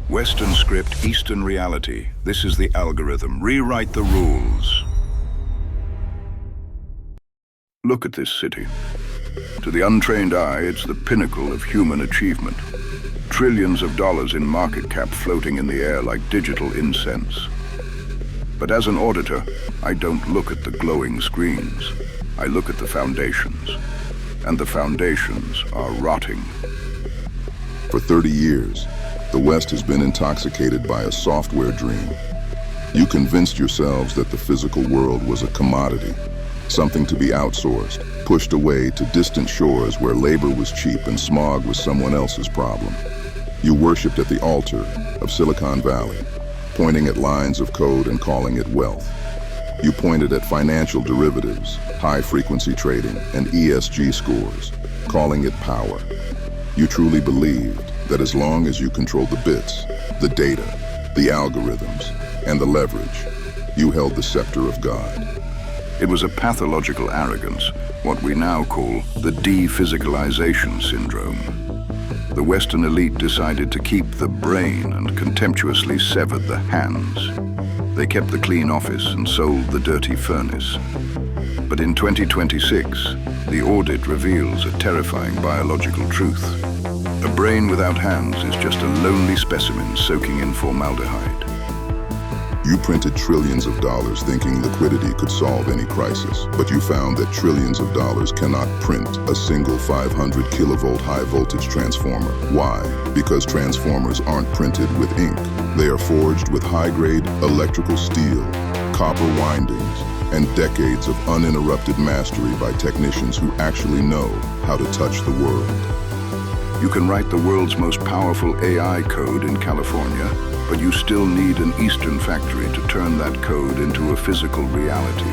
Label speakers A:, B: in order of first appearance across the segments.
A: Western script, Eastern reality. This is the algorithm. Rewrite the rules. Look at this city. To the untrained eye, it's the pinnacle of human achievement. Trillions of dollars in market cap floating in the air like digital incense. But as an auditor, I don't look at the glowing screens. I look at the foundations. And the foundations are rotting.
B: For 30 years, the West has been intoxicated by a software dream. You convinced yourselves that the physical world was a commodity, something to be outsourced, pushed away to distant shores where labor was cheap and smog was someone else's problem. You worshipped at the altar of Silicon Valley, pointing at lines of code and calling it wealth. You pointed at financial derivatives, high-frequency trading, and ESG scores, calling it power. You truly believed that as long as you controlled the bits, the data, the algorithms, and the leverage, you held the scepter of God.
A: It was a pathological arrogance, what we now call the de-physicalization syndrome. The Western elite decided to keep the brain and contemptuously severed the hands. They kept the clean office and sold the dirty furnace. But in 2026, the audit reveals a terrifying biological truth. A brain without hands is just a lonely specimen soaking in formaldehyde.
B: You printed trillions of dollars thinking liquidity could solve any crisis, but you found that trillions of dollars cannot print a single 500 kilovolt high voltage transformer. Why? Because transformers aren't printed with ink. They are forged with high-grade electrical steel, copper windings, and decades of uninterrupted mastery by technicians who actually know how to touch the world.
A: You can write the world's most powerful AI code in California, but you still need an Eastern factory to turn that code into a physical reality.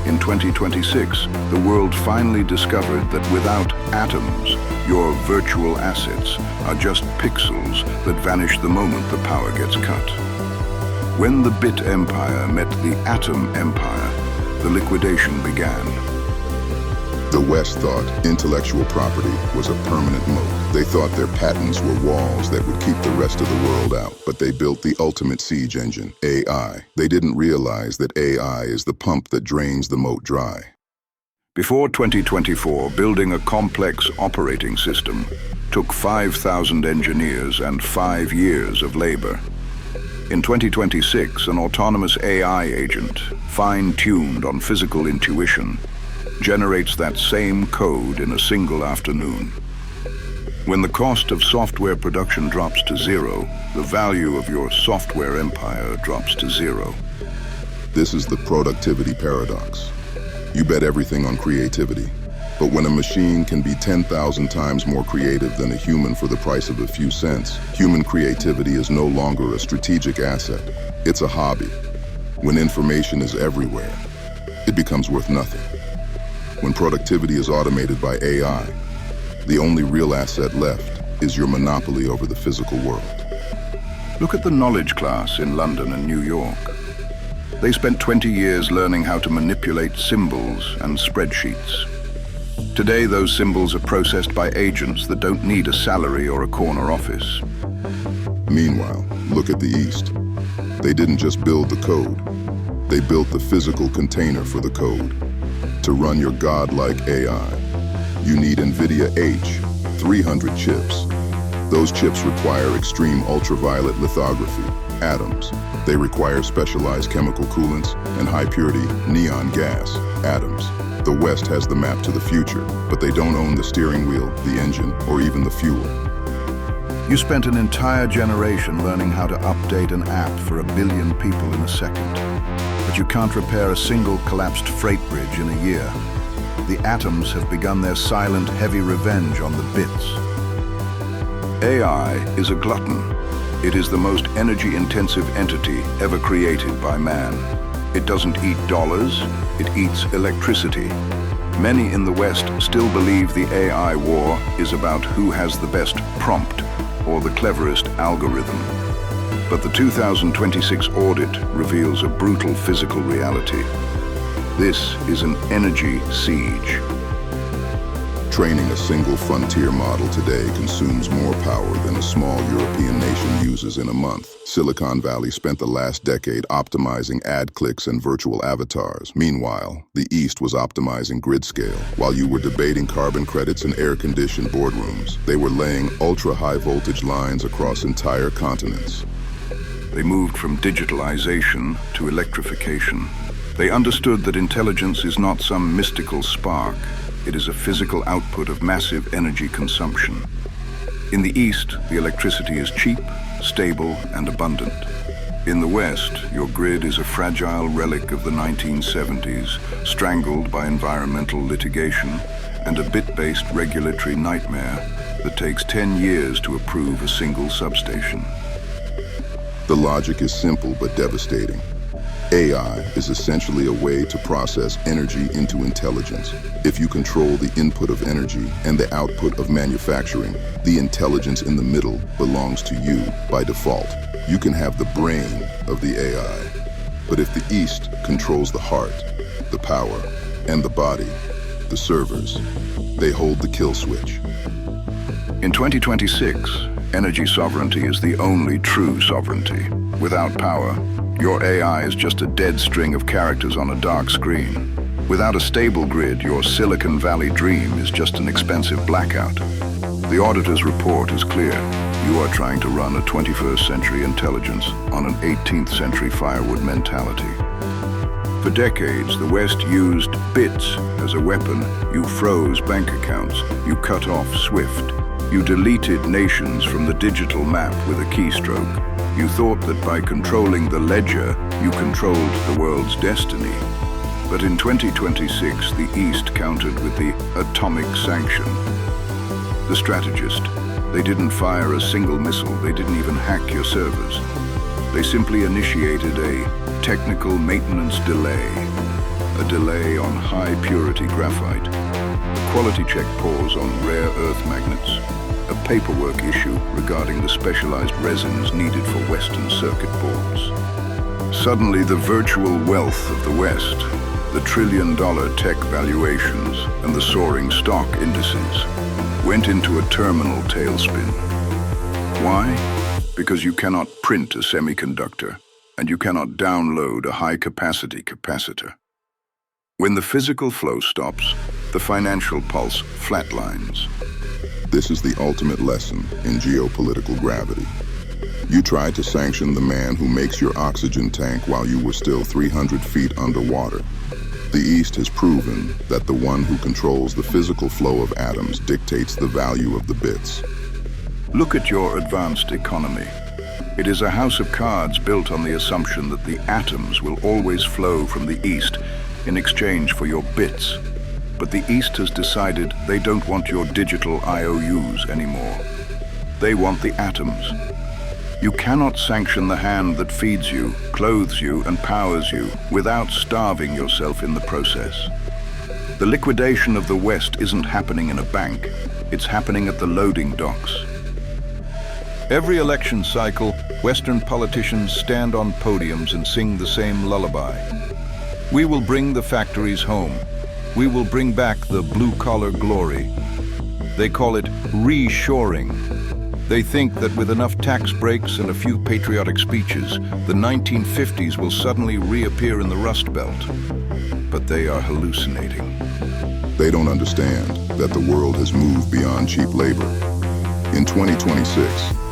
A: In 2026, the world finally discovered that without atoms, your virtual assets are just pixels that vanish the moment the power gets cut. When the bit empire met the atom empire, the liquidation began.
B: The West thought intellectual property was a permanent moat. They thought their patents were walls that would keep the rest of the world out, but they built the ultimate siege engine, AI. They didn't realize that AI is the pump that drains the moat dry.
A: Before 2024, building a complex operating system took 5,000 engineers and 5 years of labor. In 2026, an autonomous AI agent, fine-tuned on physical intuition, generates that same code in a single afternoon. When the cost of software production drops to zero, the value of your software empire drops to zero.
B: This is the productivity paradox. You bet everything on creativity, but when a machine can be 10,000 times more creative than a human for the price of a few cents, human creativity is no longer a strategic asset. It's a hobby. When information is everywhere, it becomes worth nothing. When productivity is automated by AI, the only real asset left is your monopoly over the physical world.
A: Look at the knowledge class in London and New York. They spent 20 years learning how to manipulate symbols and spreadsheets. Today, those symbols are processed by agents that don't need a salary or a corner office.
B: Meanwhile, look at the East. They didn't just build the code. They built the physical container for the code. To run your godlike AI, you need NVIDIA H300 chips. Those chips require extreme ultraviolet lithography, atoms. They require specialized chemical coolants and high-purity neon gas, atoms. The West has the map to the future, but they don't own the steering wheel, the engine, or even the fuel.
A: You spent an entire generation learning how to update an app for 1 billion people in a second. But you can't repair a single collapsed freight bridge in a year. The atoms have begun their silent, heavy revenge on the bits. AI is a glutton. It is the most energy-intensive entity ever created by man. It doesn't eat dollars, it eats electricity. Many in the West still believe the AI war is about who has the best prompt or the cleverest algorithm. But the 2026 audit reveals a brutal physical reality. This is an energy siege.
B: Training a single frontier model today consumes more power than a small European nation uses in a month. Silicon Valley spent the last decade optimizing ad clicks and virtual avatars. Meanwhile, the East was optimizing grid scale. While you were debating carbon credits in air-conditioned boardrooms, they were laying ultra-high voltage lines across entire continents.
A: They moved from digitalization to electrification. They understood that intelligence is not some mystical spark. It is a physical output of massive energy consumption. In the East, the electricity is cheap, stable, and abundant. In the West, your grid is a fragile relic of the 1970s, strangled by environmental litigation and a bit-based regulatory nightmare that takes 10 years to approve a single substation.
B: The logic is simple but devastating. AI is essentially a way to process energy into intelligence. If you control the input of energy and the output of manufacturing, the intelligence in the middle belongs to you by default. You can have the brain of the AI. But if the East controls the heart, the power, and the body, the servers, they hold the kill switch.
A: In 2026, energy sovereignty is the only true sovereignty. Without power, your AI is just a dead string of characters on a dark screen. Without a stable grid, your Silicon Valley dream is just an expensive blackout. The auditor's report is clear. You are trying to run a 21st century intelligence on an 18th century firewood mentality. For decades, the West used bits as a weapon. You froze bank accounts. You cut off SWIFT. You deleted nations from the digital map with a keystroke. You thought that by controlling the ledger, you controlled the world's destiny. But in 2026, the East countered with the atomic sanction. The strategist. They didn't fire a single missile. They didn't even hack your servers. They simply initiated a technical maintenance delay. A delay on high-purity graphite. A quality check pause on rare earth magnets. A paperwork issue regarding the specialized resins needed for Western circuit boards. Suddenly, the virtual wealth of the West, the trillion-dollar tech valuations, and the soaring stock indices went into a terminal tailspin. Why? Because you cannot print a semiconductor, and you cannot download a high-capacity capacitor. When the physical flow stops, the financial pulse flatlines.
B: This is the ultimate lesson in geopolitical gravity. You tried to sanction the man who makes your oxygen tank while you were still 300 feet underwater. The East has proven that the one who controls the physical flow of atoms dictates the value of the bits.
A: Look at your advanced economy. It is a house of cards built on the assumption that the atoms will always flow from the East in exchange for your bits. But the East has decided they don't want your digital IOUs anymore. They want the atoms. You cannot sanction the hand that feeds you, clothes you, and powers you without starving yourself in the process. The liquidation of the West isn't happening in a bank. It's happening at the loading docks. Every election cycle, Western politicians stand on podiums and sing the same lullaby. We will bring the factories home. We will bring back the blue-collar glory. They call it reshoring. They think that with enough tax breaks and a few patriotic speeches, the 1950s will suddenly reappear in the Rust Belt. But they are hallucinating.
B: They don't understand that the world has moved beyond cheap labor. In 2026,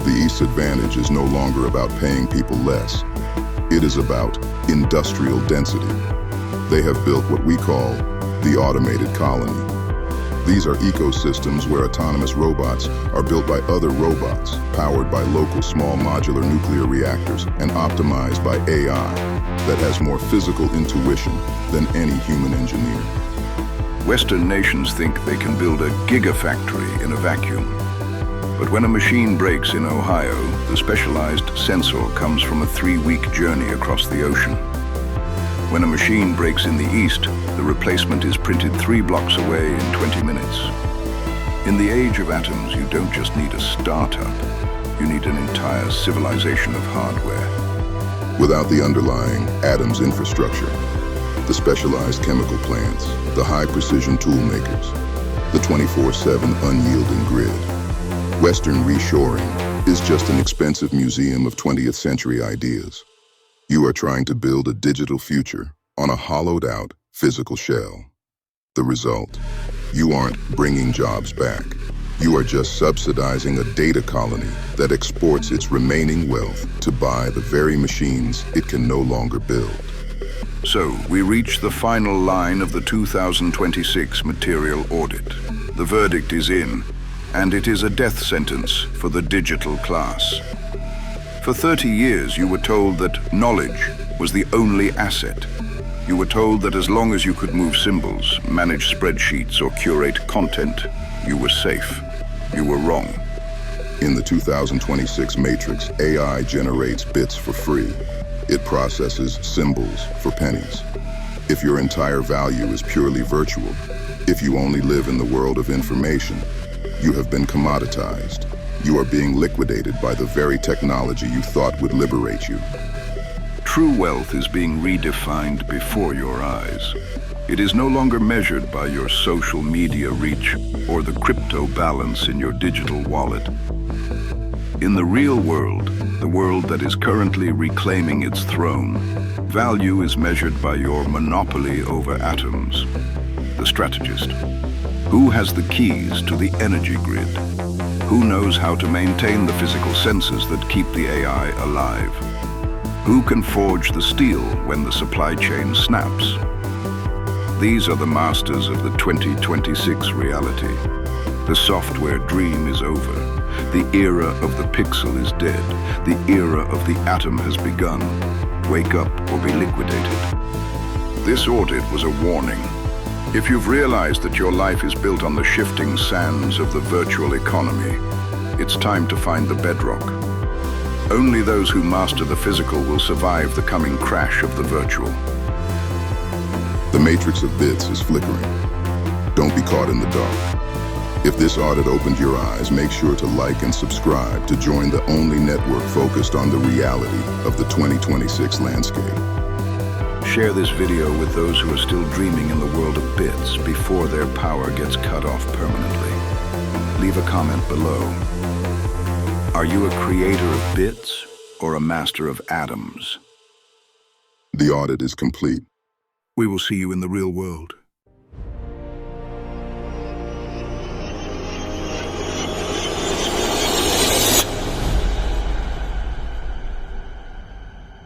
B: the East's advantage is no longer about paying people less. It is about industrial density. They have built what we call the automated colony. These are ecosystems where autonomous robots are built by other robots, powered by local small modular nuclear reactors, and optimized by AI that has more physical intuition than any human engineer.
A: Western nations think they can build a gigafactory in a vacuum. But when a machine breaks in Ohio, the specialized sensor comes from a 3-week journey across the ocean. When a machine breaks in the East, the replacement is printed 3 blocks away in 20 minutes. In the age of atoms, you don't just need a startup. You need an entire civilization of hardware.
B: Without the underlying atoms infrastructure, the specialized chemical plants, the high-precision tool makers, the 24/7 unyielding grid, Western reshoring is just an expensive museum of 20th century ideas. You are trying to build a digital future on a hollowed-out physical shell. The result? You aren't bringing jobs back. You are just subsidizing a data colony that exports its remaining wealth to buy the very machines it can no longer build.
A: So, we reach the final line of the 2026 material audit. The verdict is in, and it is a death sentence for the digital class. For 30 years, you were told that knowledge was the only asset. You were told that as long as you could move symbols, manage spreadsheets, or curate content, you were safe. You were wrong.
B: In the 2026 Matrix, AI generates bits for free. It processes symbols for pennies. If your entire value is purely virtual, if you only live in the world of information, you have been commoditized. You are being liquidated by the very technology you thought would liberate you.
A: True wealth is being redefined before your eyes. It is no longer measured by your social media reach or the crypto balance in your digital wallet. In the real world, the world that is currently reclaiming its throne, value is measured by your monopoly over atoms. The strategist. Who has the keys to the energy grid? Who knows how to maintain the physical sensors that keep the AI alive? Who can forge the steel when the supply chain snaps? These are the masters of the 2026 reality. The software dream is over. The era of the pixel is dead. The era of the atom has begun. Wake up or be liquidated. This audit was a warning. If you've realized that your life is built on the shifting sands of the virtual economy, it's time to find the bedrock. Only those who master the physical will survive the coming crash of the virtual.
B: The matrix of bits is flickering. Don't be caught in the dark. If this audit opened your eyes, make sure to like and subscribe to join the only network focused on the reality of the 2026 landscape.
A: Share this video with those who are still dreaming in the world of bits before their power gets cut off permanently. Leave a comment below. Are you a creator of bits or a master of atoms?
B: The audit is complete.
A: We will see you in the real world.